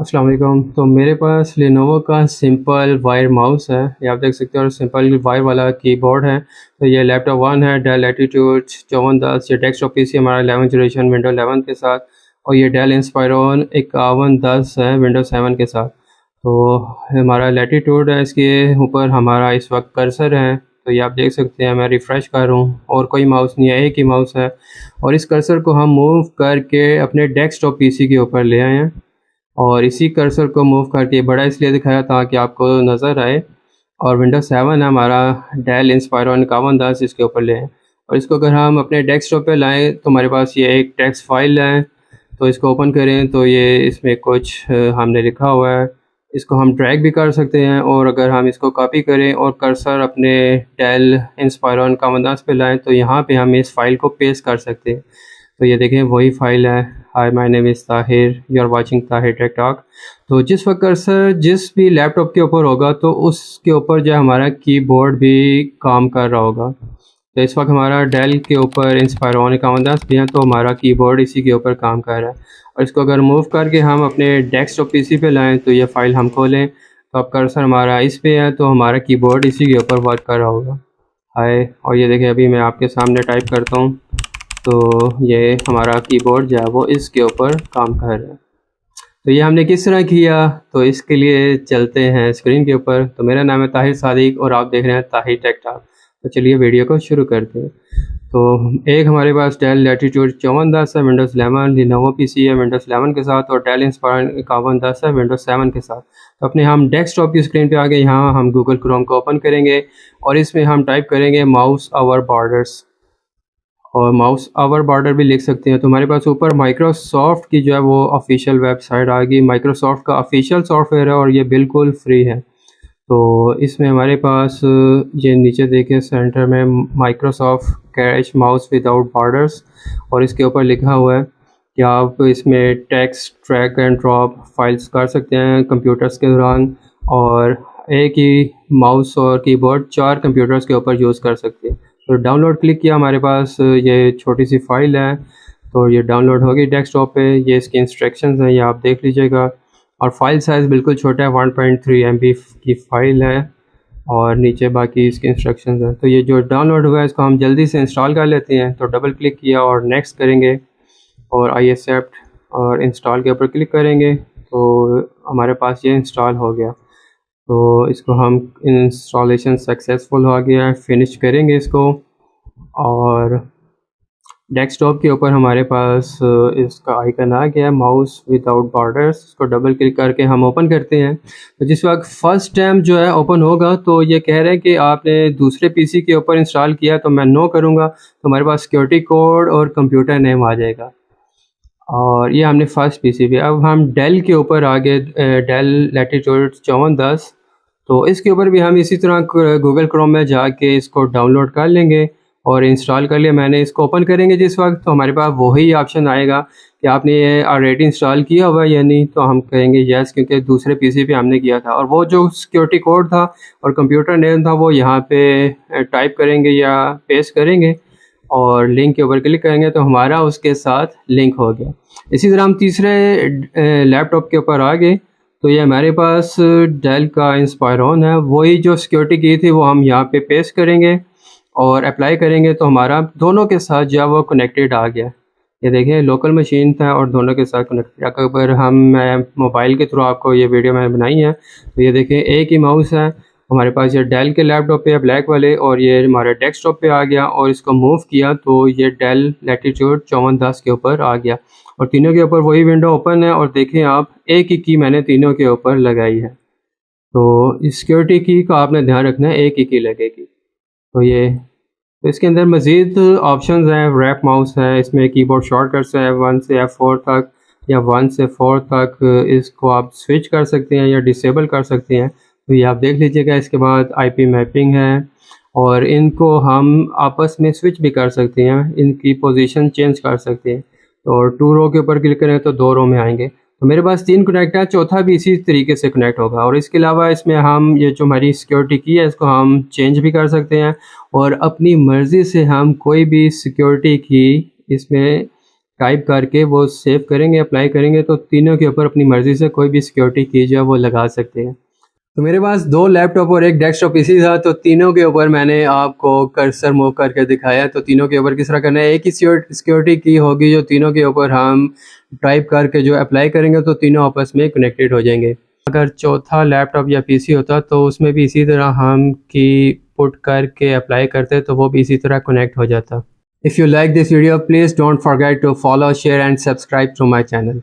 अस्सलाम वालेकुम। तो मेरे पास लेनोवो का सिंपल वायर माउस है, ये आप देख सकते हो, और सिंपल वायर वाला कीबोर्ड है। तो ये लैपटॉप 1 है, डेल लैटिट्यूड 5410। ये डेस्कटॉप पीसी हमारा 11 जनरेशन विंडो 11 के साथ, और ये डेल इंस्पायरॉन 5110 है विंडो 7 के साथ। तो हमारा लैटिट्यूड है, इसके ऊपर हमारा इस वक्त कर्सर है। तो ये आप देख सकते हैं, मैं रिफ़्रेश कर रहा हूँ और कोई माउस नहीं है, एक ही माउस है। और इस कर्सर को हम मूव करके अपने डेस्कटॉप पीसी के ऊपर ले आए हैं, और इसी कर्सर को मूव करके बड़ा इसलिए दिखाया ताकि आपको नज़र आए। और विंडो 7 है हमारा, डेल इंस्पायरॉन 5110, इसके ऊपर ले आए। और इसको अगर हम अपने डेस्कटॉप पे लाएं तो हमारे पास ये एक टेक्स्ट फाइल है। तो इसको ओपन करें तो ये इसमें कुछ हमने लिखा हुआ है। इसको हम ड्रैग भी कर सकते हैं, और अगर हम इसको कॉपी करें और कर्सर अपने डेल इंस्पायरॉन 5110 पे लाएं तो यहाँ पे हम इस फाइल को पेस्ट कर सकते हैं। तो ये देखें, वही फाइल है। Hi, my name is Tahir, you are watching Tahir tech talk. तो जिस वक्त कर्सर जिस भी लैपटॉप के ऊपर होगा तो उसके ऊपर जो हमारा कीबोर्ड भी काम कर रहा होगा। तो इस वक्त हमारा डेल के ऊपर इंस्पायरॉन 5110 भी है, तो हमारा कीबोर्ड इसी के ऊपर काम कर रहा है। और इसको अगर मूव करके हम अपने डेस्कटॉप पीसी पे लाएं तो ये फ़ाइल हम खोलें तो अब कर्सर हमारा इस पे है, तो हमारा कीबोर्ड इसी के ऊपर वर्क कर रहा होगा। हाय, और ये देखें, अभी मैं आपके सामने टाइप करता हूँ तो ये हमारा कीबोर्ड जो है वो इसके ऊपर काम कर रहा है। तो ये हमने किस तरह किया, तो इसके लिए चलते हैं स्क्रीन के ऊपर। तो मेरा नाम है ताहिर सादिक और आप देख रहे हैं ताहिर टेक टॉक। तो चलिए वीडियो को शुरू करते हैं। तो एक हमारे पास डेल लैटिट्यूड 5410 है विंडोज़ 11, लिनोवो पीसी है विंडोज़ 11 के साथ, और डेल इंस्पायरॉन 5110 है विंडोज़ 7 के साथ। तो अपने हम डेस्कटॉप की स्क्रीन पे आ गए। यहाँ हम गूगल क्रोम को ओपन करेंगे और इसमें हम टाइप करेंगे माउस आवर बॉर्डर्स, और माउस आवर बॉर्डर भी लिख सकते हैं। तो हमारे पास ऊपर माइक्रोसॉफ्ट की जो है वो ऑफिशियल वेबसाइट आ गई। माइक्रोसॉफ्ट का ऑफिशियल सॉफ्टवेयर है और ये बिल्कुल फ्री है। तो इसमें हमारे पास ये नीचे देखें सेंटर में Microsoft catch mouse without borders, और इसके ऊपर लिखा हुआ है कि आप इसमें text drag and drop files कर सकते हैं कंप्यूटर्स के दौरान, और एक ही माउस और कीबोर्ड 4 कंप्यूटर्स के ऊपर यूज़ कर सकते हैं। तो डाउनलोड क्लिक किया, हमारे पास ये छोटी सी फ़ाइल है। तो ये डाउनलोड हो गई डेस्कटॉप पे। ये इसकी इंस्ट्रक्शंस हैं, ये आप देख लीजिएगा। और फाइल साइज़ बिल्कुल छोटा है, 1.3 MB की फ़ाइल है, और नीचे बाकी इसके इंस्ट्रक्शंस हैं। तो ये जो डाउनलोड हुआ है इसको हम जल्दी से इंस्टॉल कर लेते हैं। तो डबल क्लिक किया और नेक्स्ट करेंगे, और आई एक्सेप्ट और इंस्टॉल के ऊपर क्लिक करेंगे तो हमारे पास ये इंस्टॉल हो गया। तो इसको हम इंस्टॉलेशन सक्सेसफुल हो गया है, फिनिश करेंगे इसको। और डेस्कटॉप के ऊपर हमारे पास इसका आइकन आ गया, माउस विदाउट बॉर्डर्स। इसको डबल क्लिक करके हम ओपन करते हैं। तो जिस वक्त फर्स्ट टाइम जो है ओपन होगा तो ये कह रहे हैं कि आपने दूसरे पीसी के ऊपर इंस्टॉल किया, तो मैं नो करूँगा तो हमारे पास सिक्योरिटी कोड और कंप्यूटर नेम आ जाएगा। और ये हमने फर्स्ट पीसी पे। अब हम डेल के ऊपर आ गए, डेल लैटिट्यूड 5410। तो इसके ऊपर भी हम इसी तरह गूगल क्रोम में जाके इसको डाउनलोड कर लेंगे और इंस्टॉल कर लिया मैंने। इसको ओपन करेंगे जिस वक्त, तो हमारे पास वही ऑप्शन आएगा कि आपने ये ऑलरेडी इंस्टॉल किया हुआ है या नहीं। तो हम कहेंगे यस, क्योंकि दूसरे पीसी पे हमने किया था। और वो जो सिक्योरिटी कोड था और कंप्यूटर नेम था वो यहाँ पे टाइप करेंगे या पेस्ट करेंगे, और लिंक के ऊपर क्लिक करेंगे तो हमारा उसके साथ लिंक हो गया। इसी तरह हम तीसरे लैपटॉप के ऊपर आ गए। तो ये हमारे पास डेल का इंस्पायरॉन है, वही जो सिक्योरिटी की थी वो हम यहाँ पे पेस्ट करेंगे और अप्लाई करेंगे, तो हमारा दोनों के साथ जो है वो कनेक्टेड आ गया। ये देखें, लोकल मशीन था और दोनों के साथ कनेक्टेड। अगर हम मोबाइल के थ्रू आपको ये वीडियो मैंने बनाई है, तो ये देखें एक ही माउस है हमारे पास। ये डेल के लैपटॉप पे है ब्लैक वाले, और ये हमारे डेस्कटॉप पे आ गया, और इसको मूव किया तो ये डेल लैटिट्यूड 5410 के ऊपर आ गया। और तीनों के ऊपर वही विंडो ओपन है, और देखें आप, एक ही की मैंने तीनों के ऊपर लगाई है। तो सिक्योरिटी की का आपने ध्यान रखना है, एक ही की लगेगी। तो इसके अंदर मज़ीद ऑप्शंस हैं। रैप माउस है, इसमें कीबोर्ड शॉर्टकट्स है 1 से F4 तक, या 1 से 4 तक इसको आप स्विच कर सकते हैं या डिसेबल कर सकते हैं। तो ये आप देख लीजिएगा। इसके बाद IP मैपिंग है, और इनको हम आपस में स्विच भी कर सकते हैं, इनकी पोजीशन चेंज कर सकते हैं। तो 2 रो के ऊपर क्लिक करें तो 2 रो में आएंगे। तो मेरे पास 3 कनेक्ट है, चौथा भी इसी तरीके से कनेक्ट होगा। और इसके अलावा इसमें हम ये जो हमारी सिक्योरिटी की है इसको हम चेंज भी कर सकते हैं, और अपनी मर्ज़ी से हम कोई भी सिक्योरिटी की इसमें टाइप करके वो सेव करेंगे, अप्लाई करेंगे तो तीनों के ऊपर अपनी मर्ज़ी से कोई भी सिक्योरिटी की जो है वो लगा सकते हैं। तो मेरे पास 2 लैपटॉप और 1 डेस्कटॉप पीसी था, तो तीनों के ऊपर मैंने आपको कर्सर मूव करके दिखाया, तो तीनों के ऊपर किस तरह करना है। एक ही सिक्योरिटी की होगी जो तीनों के ऊपर हम टाइप करके जो अप्लाई करेंगे तो तीनों आपस में कनेक्टेड हो जाएंगे। अगर चौथा लैपटॉप या पीसी होता तो उसमें भी इसी तरह हम की पुट करके अप्लाई करते तो वो भी इसी तरह कनेक्ट हो जाता। If you like this video, please don't forget to follow, share and subscribe to my channel.